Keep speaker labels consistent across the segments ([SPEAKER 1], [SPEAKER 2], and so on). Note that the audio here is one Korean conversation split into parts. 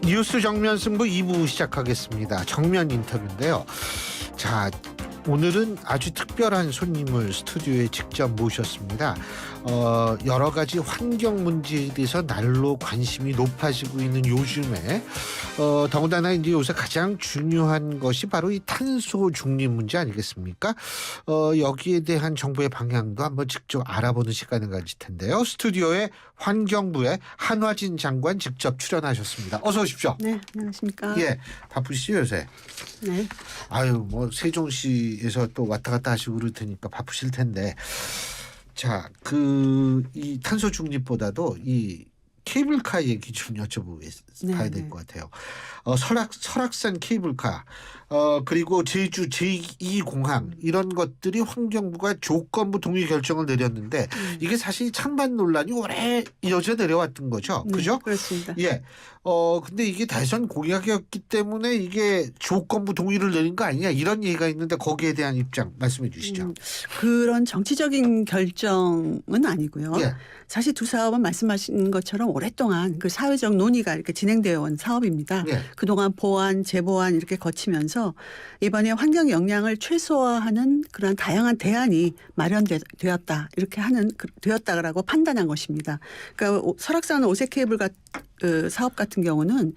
[SPEAKER 1] 뉴스 정면 승부 2부 시작하겠습니다. 정면 인터뷰인데요. 자, 오늘은 아주 특별한 손님을 스튜디오에 직접 모셨습니다. 여러 가지 환경 문제에 대해서 날로 관심이 높아지고 있는 요즘에 더군다나 이제 요새 가장 중요한 것이 바로 이 탄소 중립 문제 아니겠습니까? 여기에 대한 정부의 방향도 한번 직접 알아보는 시간을 가질 텐데요. 스튜디오에 환경부의 한화진 장관 직접 출연하셨습니다. 어서 오십시오.
[SPEAKER 2] 네, 안녕하십니까.
[SPEAKER 1] 예, 바쁘시죠 요새?
[SPEAKER 2] 네.
[SPEAKER 1] 아유, 뭐 세종시에서 또 왔다 갔다 하시고 그럴 테니까 바쁘실 텐데. 자, 이 탄소 중립보다도 이 케이블카 얘기 좀 여쭤봐야 될 것 같아요. 설악산 케이블카, 그리고 제주 제2공항 이런 것들이 환경부가 조건부 동의 결정을 내렸는데 이게 사실 찬반 논란이 오래 이어져 내려왔던 거죠. 그죠?
[SPEAKER 2] 네, 그렇습니다.
[SPEAKER 1] 예. 근데 이게 대선 공약이었기 때문에 이게 조건부 동의를 내린 거 아니냐 이런 얘기가 있는데 거기에 대한 입장 말씀해 주시죠.
[SPEAKER 2] 그런 정치적인 결정은 아니고요.
[SPEAKER 1] 예.
[SPEAKER 2] 사실 두 사업은 말씀하신 것처럼 오랫동안 그 사회적 논의가 이렇게 진행되어 온 사업입니다.
[SPEAKER 1] 예.
[SPEAKER 2] 그동안 보완, 재보완 이렇게 거치면서 이번에 환경 영향을 최소화하는 그런 다양한 대안이 마련되었다. 이렇게 되었다라고 판단한 것입니다. 그러니까 설악산 오색 케이블 사업 같은 경우는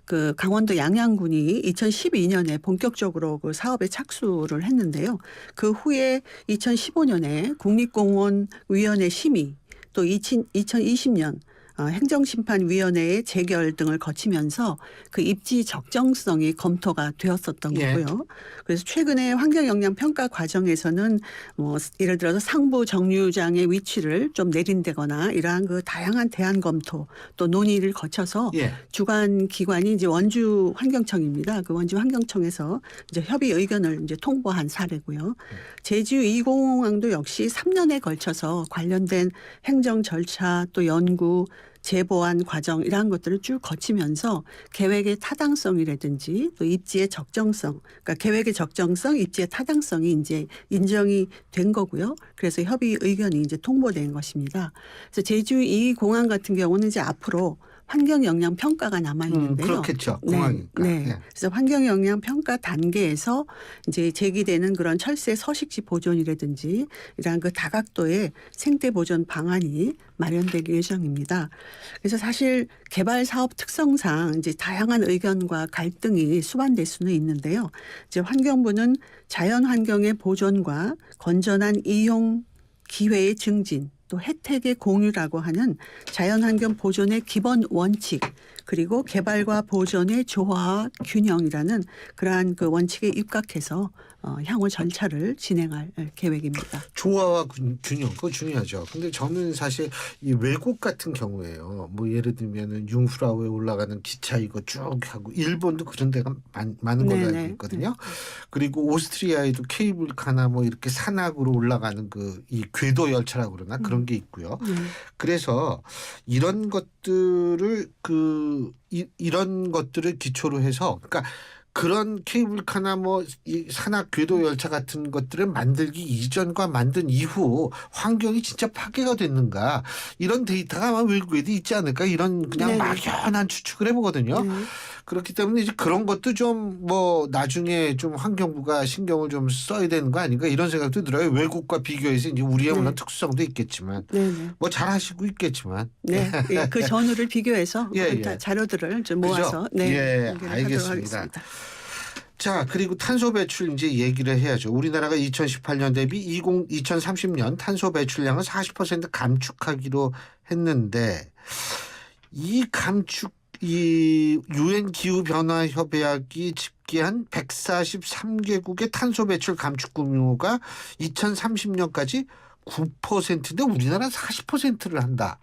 [SPEAKER 2] 그 강원도 양양군이 2012년에 본격적으로 그 사업에 착수를 했는데요. 그 후에 2015년에 국립공원위원회 심의 또 2020년 행정심판위원회의 재결 등을 거치면서 그 입지 적정성이 검토가 되었었던 거고요. 그래서 최근에 환경영향평가 과정에서는 뭐 예를 들어서 상부 정류장의 위치를 좀 내린다거나 이러한 그 다양한 대안 검토 또 논의를 거쳐서 주관 기관이 이제 원주 환경청입니다. 그 원주 환경청에서 이제 협의 의견을 이제 통보한 사례고요. 제주 2공항도 역시 3년에 걸쳐서 관련된 행정 절차 또 연구 재보완 과정 이러한 것들을 쭉 거치면서 계획의 타당성이라든지 또 입지의 적정성, 그러니까 계획의 적정성, 입지의 타당성이 이제 인정이 된 거고요. 그래서 협의 의견이 이제 통보된 것입니다. 그래서 제주 2공항 같은 경우는 이제 앞으로 환경 영향 평가가 남아 있는데요.
[SPEAKER 1] 그렇겠죠. 공항이니까.
[SPEAKER 2] 네. 그래서 환경 영향 평가 단계에서 이제 제기되는 그런 철새 서식지 보존이라든지 이러한 그 다각도의 생태 보존 방안이 마련될 예정입니다. 그래서 사실 개발 사업 특성상 이제 다양한 의견과 갈등이 수반될 수는 있는데요. 이제 환경부는 자연 환경의 보존과 건전한 이용 기회의 증진 또 혜택의 공유라고 하는 자연환경 보존의 기본 원칙 그리고 개발과 보존의 조화와 균형이라는 그러한 그 원칙에 입각해서 향후 절차를 진행할 계획입니다.
[SPEAKER 1] 조화와 균형 그거 중요하죠. 근데 저는 사실 이 외국 같은 경우에요. 뭐 예를 들면은 융프라우에 올라가는 기차 이거 쭉 하고 일본도 그런 데가 많은 걸로 알고 있거든요. 그리고 오스트리아에도 케이블카나 뭐 이렇게 산악으로 올라가는 그 이 궤도 열차라고 그러나 그런 게 있고요. 그래서 이런 것들을 이런 것들을 기초로 해서 그러니까 그런 케이블카나 뭐 이 산악 궤도 열차 같은 것들을 만들기 이전과 만든 이후 환경이 진짜 파괴가 됐는가 이런 데이터가 아마 외국에도 있지 않을까 이런 그냥 막연한 추측을 해보거든요. 그렇기 때문에 이제 그런 것도 좀 뭐 나중에 좀 환경부가 신경을 좀 써야 되는 거 아닌가 이런 생각도 들어요. 외국과 비교해서 이제 우리의 물론 특수성도 있겠지만 뭐 잘하시고 있겠지만
[SPEAKER 2] 그 전후를 비교해서 자료들을 좀 모아서
[SPEAKER 1] 알겠습니다. 자, 그리고 탄소 배출 이제 얘기를 해야죠. 우리나라가 2018년 대비 2030년 탄소 배출량을 40% 감축하기로 했는데 이 유엔 기후 변화 협약이 집계한 143개국의 탄소 배출 감축 규모가 2030년까지 9%인데 우리나라는 40%를 한다.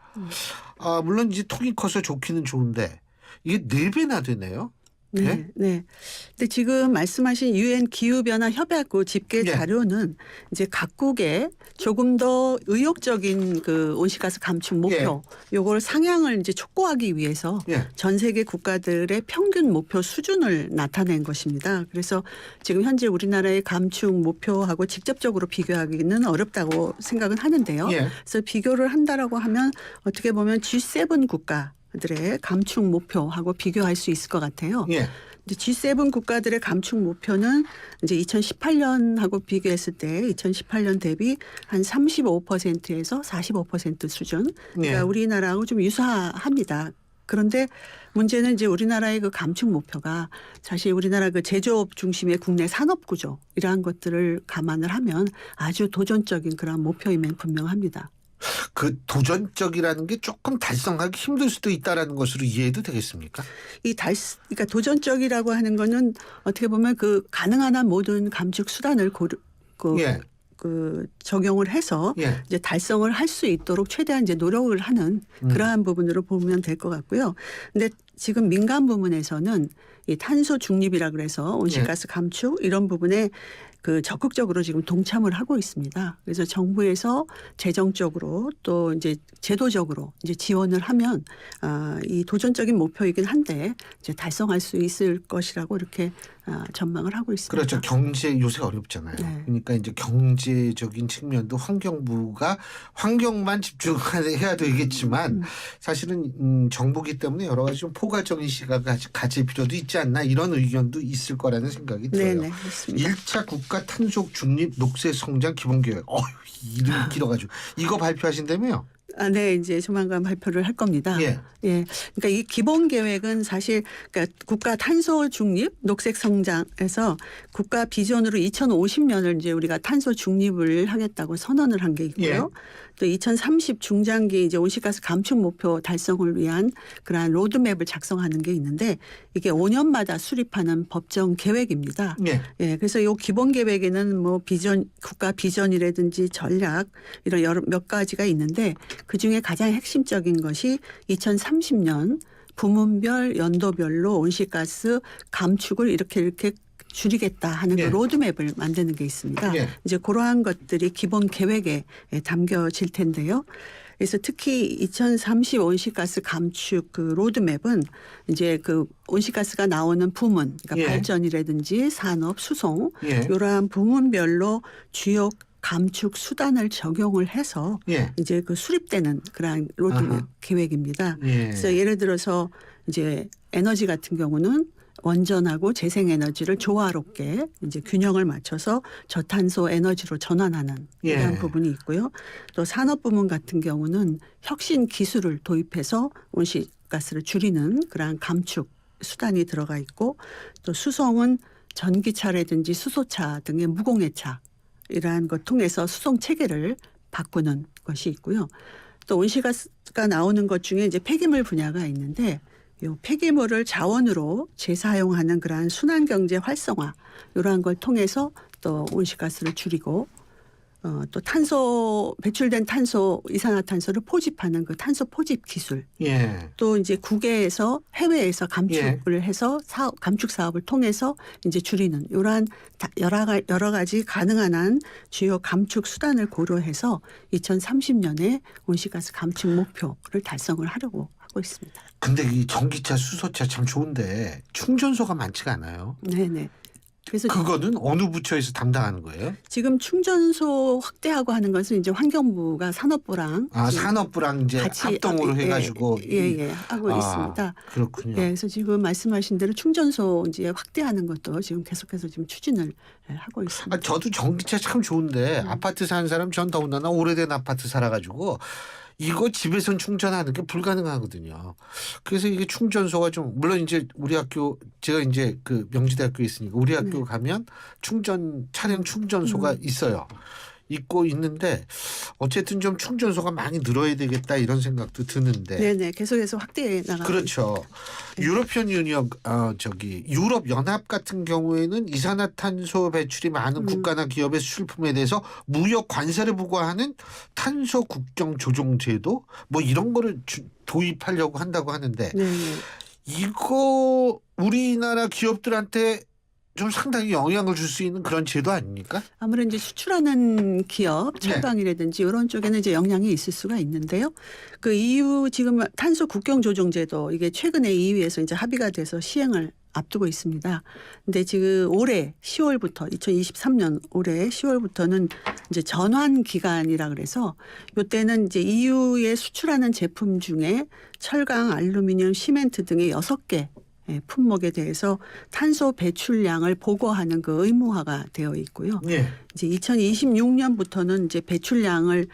[SPEAKER 1] 물론 이제 통이 커서 좋기는 좋은데 이게 4배나 되네요.
[SPEAKER 2] 네. 근데 지금 말씀하신 유엔 기후변화 협약국 집계 자료는 이제 각국의 조금 더 의욕적인 그 온실가스 감축 목표 요걸 상향을 이제 촉구하기 위해서 전 세계 국가들의 평균 목표 수준을 나타낸 것입니다. 그래서 지금 현재 우리나라의 감축 목표하고 직접적으로 비교하기는 어렵다고 생각은 하는데요. 그래서 비교를 한다라고 하면 어떻게 보면 G7 국가 국가들의 감축 목표하고 비교할 수 있을 것 같아요.
[SPEAKER 1] 예.
[SPEAKER 2] 근데 G7 국가들의 감축 목표는 이제 2018년하고 비교했을 때 2018년 대비 한 35%에서 45% 수준. 그러니까
[SPEAKER 1] 예.
[SPEAKER 2] 우리나라하고 좀 유사합니다. 그런데 문제는 이제 우리나라의 그 감축 목표가 사실 우리나라 그 제조업 중심의 국내 산업 구조 이러한 것들을 감안을 하면 아주 도전적인 그런 목표임은 분명합니다.
[SPEAKER 1] 그 도전적이라는 게 조금 달성하기 힘들 수도 있다라는 것으로 이해해도 되겠습니까?
[SPEAKER 2] 그러니까 도전적이라고 하는 거는 어떻게 보면 그 가능한 한 모든 감축 수단을
[SPEAKER 1] 예.
[SPEAKER 2] 적용을 해서
[SPEAKER 1] 예.
[SPEAKER 2] 이제 달성을 할 수 있도록 최대한 이제 노력을 하는 그러한 부분으로 보면 될 것 같고요. 근데 지금 민간 부문에서는 이 탄소 중립이라 그래서 온실가스 감축 이런 부분에 그 적극적으로 지금 동참을 하고 있습니다. 그래서 정부에서 재정적으로 또 이제 제도적으로 이제 지원을 하면 이 도전적인 목표이긴 한데 이제 달성할 수 있을 것이라고 이렇게 전망을 하고 있습니다.
[SPEAKER 1] 그렇죠. 경제 요새 어렵잖아요.
[SPEAKER 2] 네.
[SPEAKER 1] 그러니까 이제 경제적인 측면도 환경부가 환경만 집중해야 되겠지만 사실은 정부기 때문에 여러 가지 좀 포괄적인 시각을 가질 필요도 있지 않나 이런 의견도 있을 거라는 생각이 들어요.
[SPEAKER 2] 네네, 그렇습니다.
[SPEAKER 1] 1차 국가 탄소 중립 녹색 성장 기본 계획. 이름이 길어가지고 이거 발표하신다며요?
[SPEAKER 2] 네, 이제 조만간 발표를 할 겁니다.
[SPEAKER 1] 예.
[SPEAKER 2] 예. 그러니까 이 기본 계획은 사실 그러니까 국가 탄소 중립, 녹색 성장에서 국가 비전으로 2050년을 이제 우리가 탄소 중립을 하겠다고 선언을 한 게 있고요.
[SPEAKER 1] 예.
[SPEAKER 2] 또 2030 중장기 이제 온실가스 감축 목표 달성을 위한 그러한 로드맵을 작성하는 게 있는데 이게 5년마다 수립하는 법정 계획입니다.
[SPEAKER 1] 예.
[SPEAKER 2] 예, 그래서 이 기본 계획에는 뭐 비전, 국가 비전이라든지 전략 이런 여러 몇 가지가 있는데 그 중에 가장 핵심적인 것이 2030년 부문별 연도별로 온실가스 감축을 이렇게 줄이겠다 하는
[SPEAKER 1] 예.
[SPEAKER 2] 그 로드맵을 만드는 게 있습니다.
[SPEAKER 1] 예.
[SPEAKER 2] 이제 그러한 것들이 기본 계획에 담겨질 텐데요. 그래서 특히 2030 온실가스 감축 그 로드맵은 이제 그 온실가스가 나오는 부문, 그러니까
[SPEAKER 1] 예.
[SPEAKER 2] 발전이라든지 산업, 수송
[SPEAKER 1] 예.
[SPEAKER 2] 이러한 부문별로 주요 감축 수단을 적용을 해서
[SPEAKER 1] 예.
[SPEAKER 2] 이제 그 수립되는 그런 로드맵
[SPEAKER 1] 아하.
[SPEAKER 2] 계획입니다.
[SPEAKER 1] 예.
[SPEAKER 2] 그래서 예를 들어서 이제 에너지 같은 경우는 원전하고 재생에너지를 조화롭게 이제 균형을 맞춰서 저탄소 에너지로 전환하는 이런
[SPEAKER 1] 예.
[SPEAKER 2] 부분이 있고요. 또 산업 부문 같은 경우는 혁신 기술을 도입해서 온실가스를 줄이는 그러한 감축 수단이 들어가 있고 또 수송은 전기차라든지 수소차 등의 무공해차 이러한 것 통해서 수송 체계를 바꾸는 것이 있고요. 또 온실가스가 나오는 것 중에 이제 폐기물 분야가 있는데 이 폐기물을 자원으로 재사용하는 그러한 순환경제 활성화 이러한 걸 통해서 또 온실가스를 줄이고 또 탄소 배출된 탄소 이산화탄소를 포집하는 그 탄소 포집 기술
[SPEAKER 1] 예.
[SPEAKER 2] 또 이제 국외에서 해외에서 감축을 해서 감축 사업을 통해서 이제 줄이는 이러한 여러 가지 가능한 한 주요 감축 수단을 고려해서 2030년에 온실가스 감축 목표를 달성을 하려고 하고 있습니다.
[SPEAKER 1] 근데 이 전기차, 수소차 참 좋은데 충전소가 많지가 않아요.
[SPEAKER 2] 네네. 그래서
[SPEAKER 1] 그거는 어느 부처에서 담당하는 거예요?
[SPEAKER 2] 지금 충전소 확대하고 하는 것은 이제 환경부가 산업부랑
[SPEAKER 1] 산업부랑 이제
[SPEAKER 2] 같이
[SPEAKER 1] 합동으로 해가지고
[SPEAKER 2] 하고 있습니다.
[SPEAKER 1] 그렇군요.
[SPEAKER 2] 예, 그래서 지금 말씀하신 대로 충전소 이제 확대하는 것도 지금 계속해서 지금 추진을 하고 있습니다.
[SPEAKER 1] 저도 전기차 참 좋은데 아파트 사는 사람 전 더군다나 오래된 아파트 살아가지고 이거 집에선 충전하는 게 불가능하거든요. 그래서 이게 충전소가 좀 물론 이제 우리 학교 제가 이제 그 명지대학교에 있으니까 우리 학교 가면 차량 충전소가 있어요. 있고 있는데 어쨌든 좀 충전소가 많이 늘어야 되겠다 이런 생각도 드는데.
[SPEAKER 2] 네네 계속해서 확대해 나가고.
[SPEAKER 1] 그렇죠. 유로피언 유니언 유럽 연합 같은 경우에는 이산화탄소 배출이 많은 국가나 기업의 수출품에 대해서 무역 관세를 부과하는 탄소 국경 조정 제도 뭐 이런 거를 도입하려고 한다고 하는데
[SPEAKER 2] 네네.
[SPEAKER 1] 이거 우리나라 기업들한테 좀 상당히 영향을 줄 수 있는 그런 제도 아닙니까?
[SPEAKER 2] 아무래도 이제 수출하는 기업,
[SPEAKER 1] 네.
[SPEAKER 2] 철강이라든지 이런 쪽에는 이제 영향이 있을 수가 있는데요. 그 EU 지금 탄소 국경 조정 제도 이게 최근에 EU에서 이제 합의가 돼서 시행을 앞두고 있습니다. 근데 지금 올해 10월부터 2023년 올해 10월부터는 이제 전환 기간이라 그래서 이때는 이제 EU에 수출하는 제품 중에 철강, 알루미늄, 시멘트 등의 6개 품목에 대해서 탄소 배출량을 보고하는 그 의무화가 되어 있고요.
[SPEAKER 1] 예.
[SPEAKER 2] 이제 2026년부터는 이제 배출량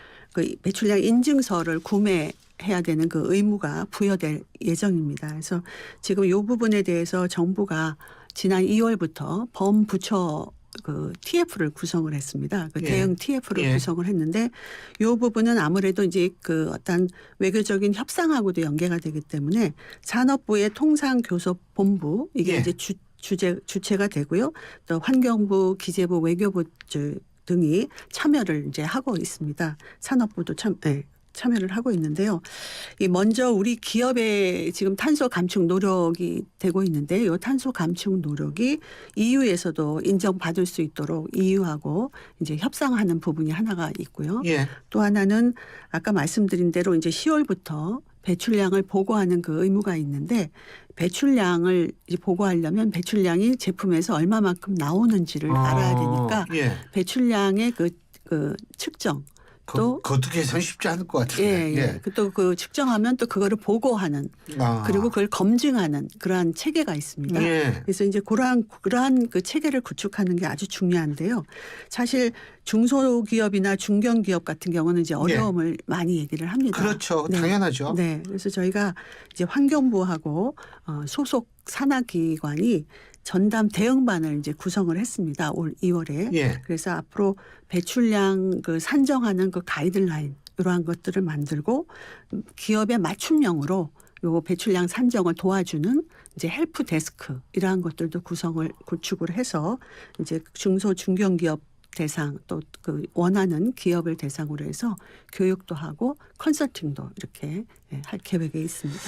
[SPEAKER 2] 인증서를 구매해야 되는 그 의무가 부여될 예정입니다. 그래서 지금 이 부분에 대해서 정부가 지난 2월부터 범부처 그 TF를 구성을 했습니다. 그
[SPEAKER 1] 예.
[SPEAKER 2] 대응 TF를
[SPEAKER 1] 예.
[SPEAKER 2] 구성을 했는데 이 부분은 아무래도 이제 그 어떤 외교적인 협상하고도 연계가 되기 때문에 산업부의 통상교섭본부 이게
[SPEAKER 1] 예.
[SPEAKER 2] 이제 주체가 되고요. 또 환경부, 기재부, 외교부 등이 참여를 이제 하고 있습니다. 산업부도 참여를 하고 있는데요. 이 먼저 우리 기업의 지금 탄소 감축 노력이 되고 있는데 이 탄소 감축 노력이 EU에서도 인정받을 수 있도록 EU하고 이제 협상하는 부분이 하나가 있고요.
[SPEAKER 1] 예.
[SPEAKER 2] 또 하나는 아까 말씀드린 대로 이제 10월부터 배출량을 보고하는 그 의무가 있는데 배출량을 이제 보고하려면 배출량이 제품에서 얼마만큼 나오는지를 알아야 되니까
[SPEAKER 1] 예.
[SPEAKER 2] 배출량의 그 측정 또
[SPEAKER 1] 그것도 계산 쉽지 않을 것 같은데.
[SPEAKER 2] 예. 또 그 측정하면 또 그거를 보고하는 그리고 그걸 검증하는 그러한 체계가 있습니다.
[SPEAKER 1] 예.
[SPEAKER 2] 그래서 이제 그러한 그 체계를 구축하는 게 아주 중요한데요. 사실 중소기업이나 중견기업 같은 경우는 이제 어려움을 많이 얘기를 합니다.
[SPEAKER 1] 그렇죠.
[SPEAKER 2] 네.
[SPEAKER 1] 당연하죠.
[SPEAKER 2] 네. 그래서 저희가 이제 환경부하고 소속 산하기관이 전담 대응반을 이제 구성을 했습니다. 올 2월에.
[SPEAKER 1] 예.
[SPEAKER 2] 그래서 앞으로 배출량 그 산정하는 그 가이드라인 이러한 것들을 만들고 기업의 맞춤형으로 요 배출량 산정을 도와주는 이제 헬프 데스크 이러한 것들도 구축을 해서 이제 중소 중견기업 대상 또 그 원하는 기업을 대상으로 해서 교육도 하고 컨설팅도 이렇게 할 계획에 있습니다.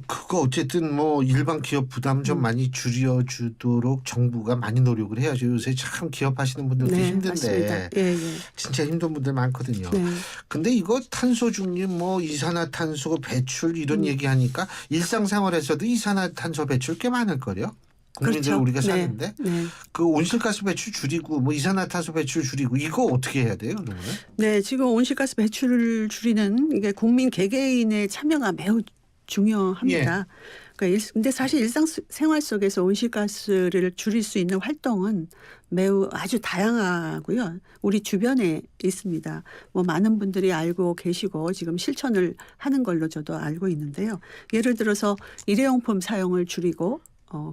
[SPEAKER 1] 그거 어쨌든 뭐 일반 기업 부담 좀 많이 줄여주도록 정부가 많이 노력을 해야죠. 요새 참 기업 하시는 분들도 힘든데
[SPEAKER 2] 맞습니다. 예.
[SPEAKER 1] 진짜 힘든 분들 많거든요.
[SPEAKER 2] 네.
[SPEAKER 1] 근데 이거 탄소 중립 뭐 이산화탄소 배출 이런 얘기하니까 일상생활에서도 이산화탄소 배출 꽤 많을 거요. 국민들
[SPEAKER 2] 그렇죠.
[SPEAKER 1] 우리가 사는데
[SPEAKER 2] 네.
[SPEAKER 1] 그 온실가스 배출 줄이고 뭐 이산화탄소 배출 줄이고 이거 어떻게 해야 돼요, 그러면?
[SPEAKER 2] 네, 지금 온실가스 배출을 줄이는 이게 국민 개개인의 참여가 매우 중요합니다. 그러니까 근데 사실 일상생활 속에서 온실가스를 줄일 수 있는 활동은 매우 아주 다양하고요. 우리 주변에 있습니다. 뭐 많은 분들이 알고 계시고 지금 실천을 하는 걸로 저도 알고 있는데요. 예를 들어서 일회용품 사용을 줄이고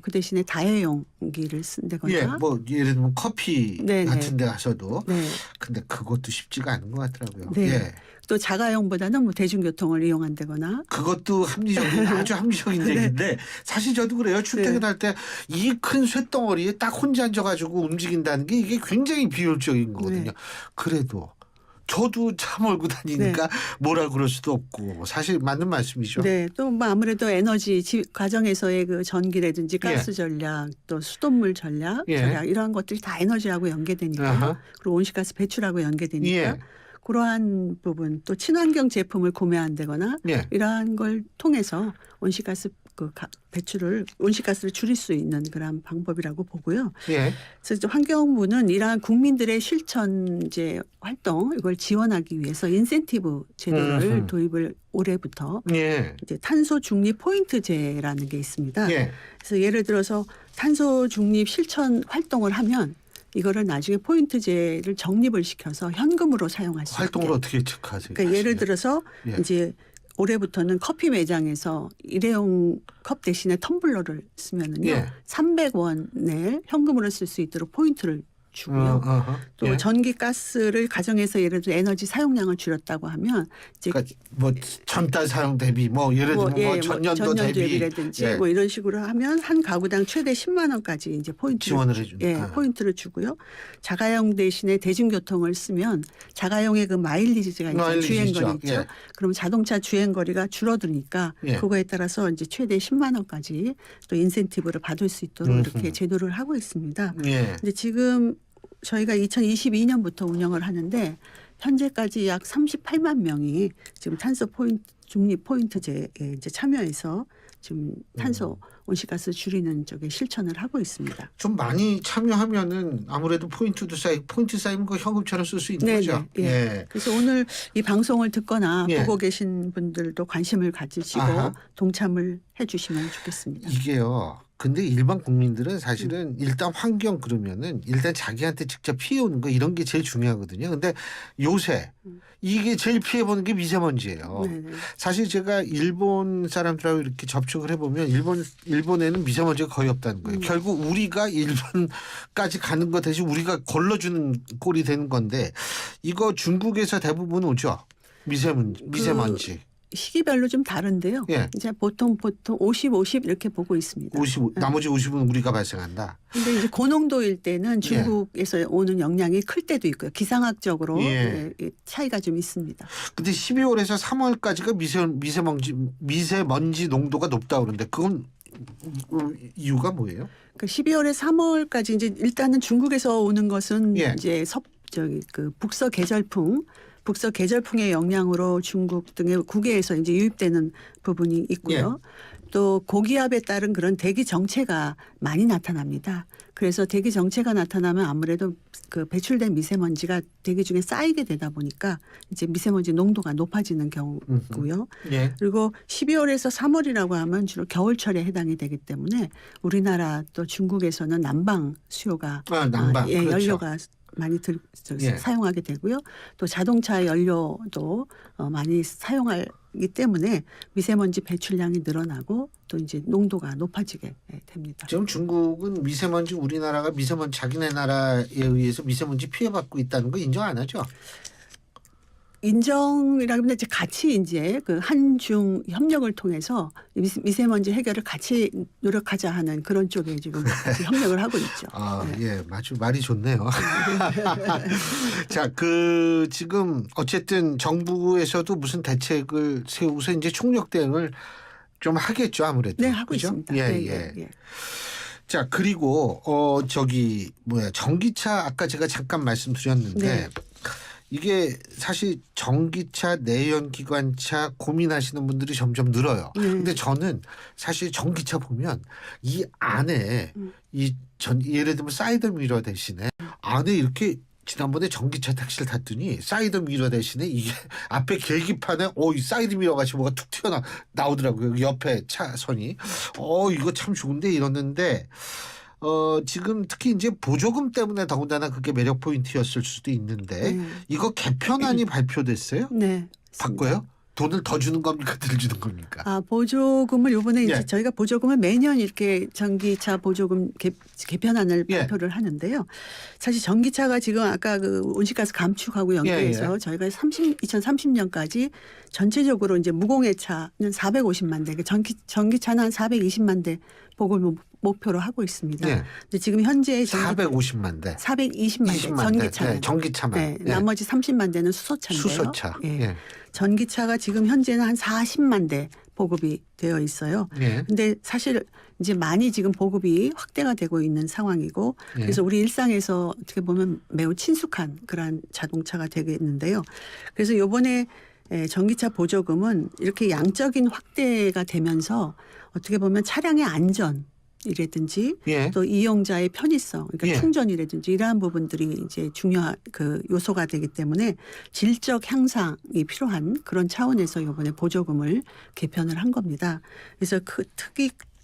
[SPEAKER 2] 그 대신에 다회용기를 쓴다거나.
[SPEAKER 1] 예, 뭐 예를 들면 커피 같은 데 가서도.
[SPEAKER 2] 네.
[SPEAKER 1] 근데 그것도 쉽지가 않은 것 같더라고요.
[SPEAKER 2] 네.
[SPEAKER 1] 예.
[SPEAKER 2] 또 자가용보다는 뭐 대중교통을 이용한다거나.
[SPEAKER 1] 그것도 합리적인 아주 합리적인 얘기인데 사실 저도 그래요. 출퇴근할 때 이 큰 쇳덩어리에 딱 혼자 앉아가지고 움직인다는 게 이게 굉장히 비효율적인 거거든요.
[SPEAKER 2] 네.
[SPEAKER 1] 그래도 저도 차 몰고 다니니까 뭐라 그럴 수도 없고 사실 맞는 말씀이죠.
[SPEAKER 2] 네, 또 뭐 아무래도 에너지 가정에서의 그 전기라든지 가스 전략, 또 수돗물 전략 이러한 것들이 다 에너지하고 연계되니까요. 그리고 온실가스 배출하고 연계되니까 그러한 부분 또 친환경 제품을 구매한다거나 이러한 걸 통해서 온실가스 온실가스를 줄일 수 있는 그런 방법이라고 보고요. 그래서 환경부는 이러한 국민들의 실천 이제 활동 이걸 지원하기 위해서 인센티브 제도를 도입을 올해부터 이제 탄소 중립 포인트제라는 게 있습니다. 그래서 예를 들어서 탄소 중립 실천 활동을 하면 이거를 나중에 포인트제를 적립을 시켜서 현금으로 사용할 수 있게.
[SPEAKER 1] 활동을 어떻게 체크하세요?
[SPEAKER 2] 그러니까 예를 들어서 이제 올해부터는 커피 매장에서 일회용 컵 대신에 텀블러를 쓰면은요 300원을 현금으로 쓸 수 있도록 포인트를 주고요. 또
[SPEAKER 1] 예.
[SPEAKER 2] 전기 가스를 가정에서 예를 들어 에너지 사용량을 줄였다고 하면 이제
[SPEAKER 1] 그러니까 뭐 전달 사용 대비 뭐 예를 들면 뭐 전년도 대비
[SPEAKER 2] 대비라든지
[SPEAKER 1] 예.
[SPEAKER 2] 뭐 이런 식으로 하면 한 가구당 최대 10만 원까지 이제
[SPEAKER 1] 지원을 해주는.
[SPEAKER 2] 예, 포인트를 주고요. 자가용 대신에 대중교통을 쓰면 자가용의 그 마일리지가 이제 주행거리 있죠.
[SPEAKER 1] 예.
[SPEAKER 2] 그럼 자동차 주행거리가 줄어드니까
[SPEAKER 1] 예.
[SPEAKER 2] 그거에 따라서 이제 최대 10만 원까지 또 인센티브를 받을 수 있도록 이렇게 제도를 하고 있습니다.
[SPEAKER 1] 예.
[SPEAKER 2] 근데 지금 저희가 2022년부터 운영을 하는데 현재까지 약 38만 명이 지금 탄소 포인트 중립 포인트제에 이제 참여해서 지금 탄소 온실가스 줄이는 쪽에 실천을 하고 있습니다.
[SPEAKER 1] 좀 많이 참여하면은 아무래도 포인트 쌓이면 그 현금처럼 쓸 수 있는
[SPEAKER 2] 네네,
[SPEAKER 1] 거죠.
[SPEAKER 2] 예.
[SPEAKER 1] 예.
[SPEAKER 2] 그래서 오늘 이 방송을 듣거나
[SPEAKER 1] 예.
[SPEAKER 2] 보고 계신 분들도 관심을 가지시고
[SPEAKER 1] 아하.
[SPEAKER 2] 동참을 해주시면 좋겠습니다.
[SPEAKER 1] 이게요. 근데 일반 국민들은 사실은 일단 환경 그러면은 일단 자기한테 직접 피해 오는 거 이런 게 제일 중요하거든요. 근데 요새 이게 제일 피해 보는 게 미세먼지예요.
[SPEAKER 2] 네네.
[SPEAKER 1] 사실 제가 일본 사람들하고 이렇게 접촉을 해보면 일본에는 미세먼지가 거의 없다는 거예요. 결국 우리가 일본까지 가는 것 대신 우리가 걸러주는 꼴이 되는 건데 이거 중국에서 대부분 오죠. 미세먼지.
[SPEAKER 2] 시기별로 좀 다른데요.
[SPEAKER 1] 예.
[SPEAKER 2] 이제 보통 50, 50 이렇게 보고 있습니다.
[SPEAKER 1] 50, 나머지 50은 우리가 발생한다.
[SPEAKER 2] 근데 이제 고농도일 때는 중국에서 오는 영향이 클 때도 있고요. 기상학적으로
[SPEAKER 1] 예.
[SPEAKER 2] 차이가 좀 있습니다.
[SPEAKER 1] 근데 12월에서 3월까지가 미세먼지 농도가 높다 그러는데 그건 이유가 뭐예요?
[SPEAKER 2] 그 12월에 3월까지 이제 일단은 중국에서 오는 것은
[SPEAKER 1] 예.
[SPEAKER 2] 이제 북서 계절풍의 영향으로 중국 등의 국외에서 이제 유입되는 부분이 있고요. 또 고기압에 따른 그런 대기 정체가 많이 나타납니다. 그래서 대기 정체가 나타나면 아무래도 그 배출된 미세먼지가 대기 중에 쌓이게 되다 보니까 이제 미세먼지 농도가 높아지는 경우고요.
[SPEAKER 1] 예.
[SPEAKER 2] 그리고 12월에서 3월이라고 하면 주로 겨울철에 해당이 되기 때문에 우리나라 또 중국에서는 난방 수요가
[SPEAKER 1] 난방. 그렇죠.
[SPEAKER 2] 연료가 많이 사용하게 되고요. 또 자동차 연료도 많이 사용하기 때문에 미세먼지 배출량이 늘어나고 또 이제 농도가 높아지게 됩니다.
[SPEAKER 1] 지금 중국은 우리나라가 미세먼지 자기네 나라에 의해서 미세먼지 피해받고 있다는 거 인정 안 하죠?
[SPEAKER 2] 인정이라기보다 이제 같이 이제 그 한중 협력을 통해서 미세먼지 해결을 같이 노력하자 하는 그런 쪽에 지금 협력을 하고 있죠.
[SPEAKER 1] 예, 아주 말이 좋네요. 자, 지금 어쨌든 정부에서도 무슨 대책을 세우고서 이제 총력 대응을 좀 하겠죠, 아무래도.
[SPEAKER 2] 네, 하고
[SPEAKER 1] 그죠?
[SPEAKER 2] 있습니다.
[SPEAKER 1] 예. 자, 그리고 전기차 아까 제가 잠깐 말씀드렸는데.
[SPEAKER 2] 네.
[SPEAKER 1] 이게 사실 전기차, 내연기관차 고민하시는 분들이 점점 늘어요. 근데 저는 사실 전기차 보면 이 안에 예를 들면 사이드 미러 대신에 안에 이렇게 지난번에 전기차 택시를 탔더니 사이드 미러 대신에 이게 앞에 계기판에 이 사이드 미러 같이 뭐가 툭 튀어나오더라고요. 옆에 차선이. 이거 참 좋은데 이러는데 지금 특히 이제 보조금 때문에 더군다나 그게 매력 포인트였을 수도 있는데 이거 개편안이 발표됐어요?
[SPEAKER 2] 네.
[SPEAKER 1] 바꿔요? 돈을 더 주는 겁니까? 덜 주는 겁니까?
[SPEAKER 2] 보조금을 이번에 이제 저희가 보조금을 매년 이렇게 전기차 보조금 개편안을 발표를 하는데요. 사실 전기차가 지금 아까 그 온실가스 감축하고 연계해서 저희가 2030년까지 전체적으로 이제 무공해 차는 450만 대, 전기차는 한 420만 대 보급을 목표로 하고 있습니다. 근데 지금 현재
[SPEAKER 1] 450만 대,
[SPEAKER 2] 420만 대
[SPEAKER 1] 전기차만.
[SPEAKER 2] 나머지 30만 대는 수소차인데요.
[SPEAKER 1] 수소차.
[SPEAKER 2] 전기차가 지금 현재는 한 40만 대 보급이 되어 있어요. 근데 사실 이제 많이 지금 보급이 확대가 되고 있는 상황이고 그래서 우리 일상에서 어떻게 보면 매우 친숙한 그런 자동차가 되겠는데요. 그래서 이번에 전기차 보조금은 이렇게 양적인 확대가 되면서 어떻게 보면 차량의 안전 이라든지 또 이용자의 편의성, 그러니까 충전이라든지 이러한 부분들이 이제 중요한 그 요소가 되기 때문에 질적 향상이 필요한 그런 차원에서 이번에 보조금을 개편을 한 겁니다. 그래서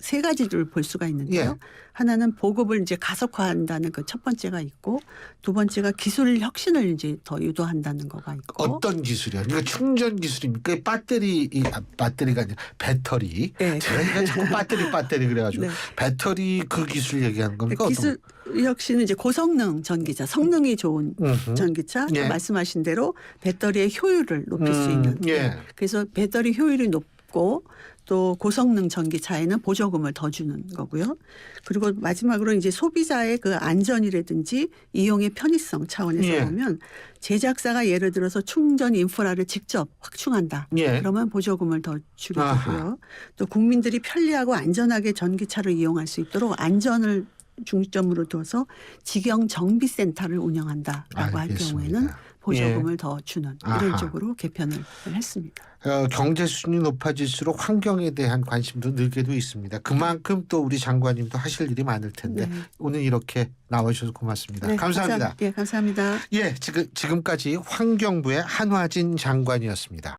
[SPEAKER 2] 세 가지를 볼 수가 있는데요.
[SPEAKER 1] 예.
[SPEAKER 2] 하나는 보급을 이제 가속화한다는 그 첫 번째가 있고, 두 번째가 기술 혁신을 이제 더 유도한다는 거가 있고.
[SPEAKER 1] 어떤 기술이요? 그러니까 충전 기술입니까? 배터리가 아니라 배터리.
[SPEAKER 2] 네.
[SPEAKER 1] 제가 이거 자꾸 배터리 그래가지고
[SPEAKER 2] 네.
[SPEAKER 1] 배터리 그 기술 얘기하는 겁니까?
[SPEAKER 2] 기술 혁신은 이제 고성능 전기차, 성능이 좋은 전기차,
[SPEAKER 1] 예.
[SPEAKER 2] 말씀하신 대로 배터리의 효율을 높일 수 있는.
[SPEAKER 1] 예.
[SPEAKER 2] 그래서 배터리 효율이 높고 또 고성능 전기차에는 보조금을 더 주는 거고요. 그리고 마지막으로 이제 소비자의 그 안전이라든지 이용의 편의성 차원에서
[SPEAKER 1] 예.
[SPEAKER 2] 보면 제작사가 예를 들어서 충전 인프라를 직접 확충한다.
[SPEAKER 1] 예.
[SPEAKER 2] 그러면 보조금을 더 주게
[SPEAKER 1] 아하.
[SPEAKER 2] 되고요. 또 국민들이 편리하고 안전하게 전기차를 이용할 수 있도록 안전을 중점으로 둬서 직영 정비센터를 운영한다라고 할
[SPEAKER 1] 알겠습니다.
[SPEAKER 2] 경우에는 보조금을 더 주는 이런
[SPEAKER 1] 아하.
[SPEAKER 2] 쪽으로 개편을 했습니다.
[SPEAKER 1] 경제 수준이 높아질수록 환경에 대한 관심도 늘게도 있습니다. 그만큼 또 우리 장관님도 하실 일이 많을 텐데
[SPEAKER 2] 네.
[SPEAKER 1] 오늘 이렇게 나와주셔서 고맙습니다.
[SPEAKER 2] 네,
[SPEAKER 1] 감사합니다.
[SPEAKER 2] 감사합니다.
[SPEAKER 1] 예, 지금까지 환경부의 한화진 장관이었습니다.